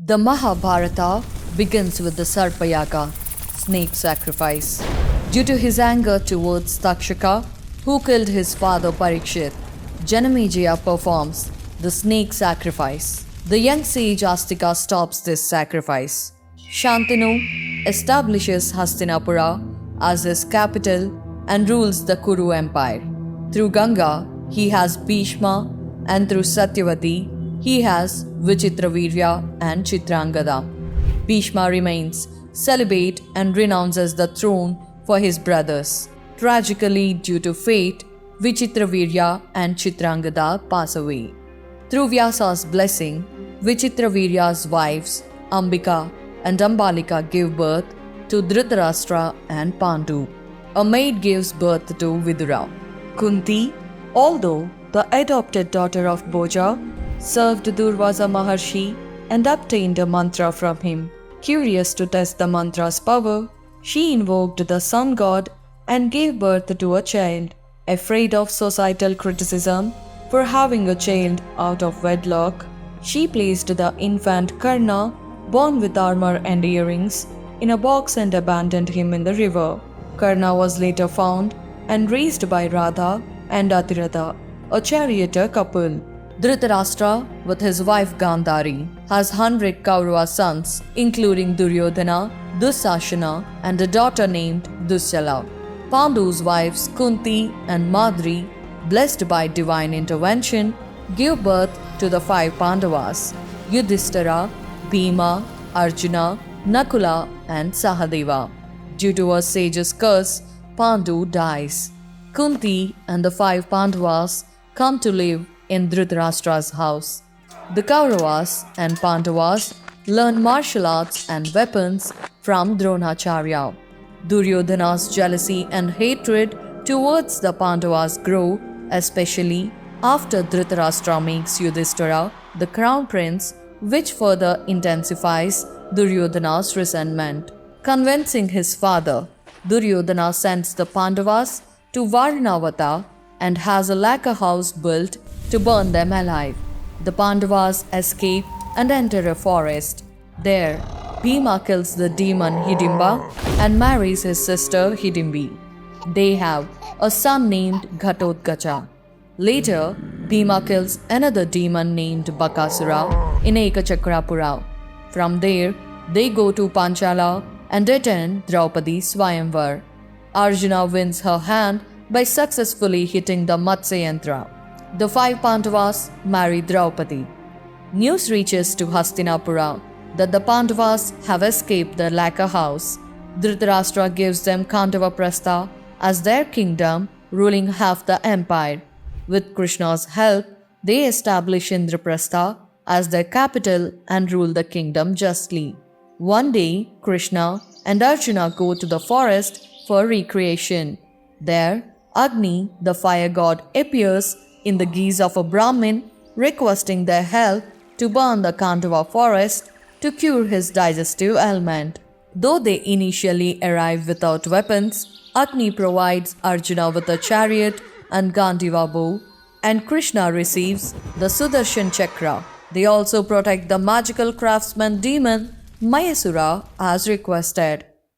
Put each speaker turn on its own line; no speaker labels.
The Mahabharata begins with the Sarpayaga, snake sacrifice. Due to his anger towards Takshaka, who killed his father Parikshit, Janamejaya performs the snake sacrifice. The young sage Astika stops this sacrifice. Shantanu establishes Hastinapura as his capital and rules the Kuru Empire. Through Ganga, he has Bhishma, and through Satyavati, he has Vichitravirya and Chitrangada. Bhishma remains celibate and renounces the throne for his brothers. Tragically, due to fate, Vichitravirya and Chitrangada pass away. Through Vyasa's blessing, Vichitravirya's wives, Ambika and Ambalika give birth to Dhritarashtra and Pandu. A maid gives birth to Vidura. Kunti, although the adopted daughter of Bhoja, served Durvasa Maharshi and obtained a mantra from him. Curious to test the mantra's power, she invoked the sun god and gave birth to a child. Afraid of societal criticism for having a child out of wedlock, she placed the infant Karna, born with armor and earrings, in a box and abandoned him in the river. Karna was later found and raised by Radha and Atiratha, a charioteer couple. Dhritarashtra, with his wife Gandhari, has 100 Kaurava sons, including Duryodhana, Dussasana, and a daughter named Dussala. Pandu's wives Kunti and Madri, blessed by divine intervention, give birth to the 5 Pandavas: Yudhishthira, Bhima, Arjuna, Nakula, and Sahadeva. Due to a sage's curse, Pandu dies. Kunti and the 5 Pandavas come to live in Dhritarashtra's house. The Kauravas and Pandavas learn martial arts and weapons from Dronacharya. Duryodhana's jealousy and hatred towards the Pandavas grow, especially after Dhritarashtra makes Yudhishthira the crown prince, which further intensifies Duryodhana's resentment. Convincing his father, Duryodhana sends the Pandavas to Varnavata and has a lacquer house built to burn them alive. The Pandavas escape and enter a forest. There, Bhima kills the demon Hidimba and marries his sister Hidimbi. They have a son named Ghatotkacha. Later, Bhima kills another demon named Bakasura in Ekachakrapura. From there, they go to Panchala and attend Draupadi Swayamvar. Arjuna wins her hand by successfully hitting the Matsya Yantra. The 5 Pandavas marry Draupadi. News reaches to Hastinapura that the Pandavas have escaped the lacquer house. Dhritarashtra gives them Kandavaprastha as their kingdom, ruling half the empire. With Krishna's help, they establish Indraprastha as their capital and rule the kingdom justly. One day, Krishna and Arjuna go to the forest for recreation. There, Agni, the fire god, appears in the guise of a Brahmin, requesting their help to burn the Kandava forest to cure his digestive ailment. Though they initially arrive without weapons, Agni provides Arjuna with a chariot and Gandiva bow, and Krishna receives the Sudarshan Chakra. They also protect the magical craftsman demon Mayasura as requested.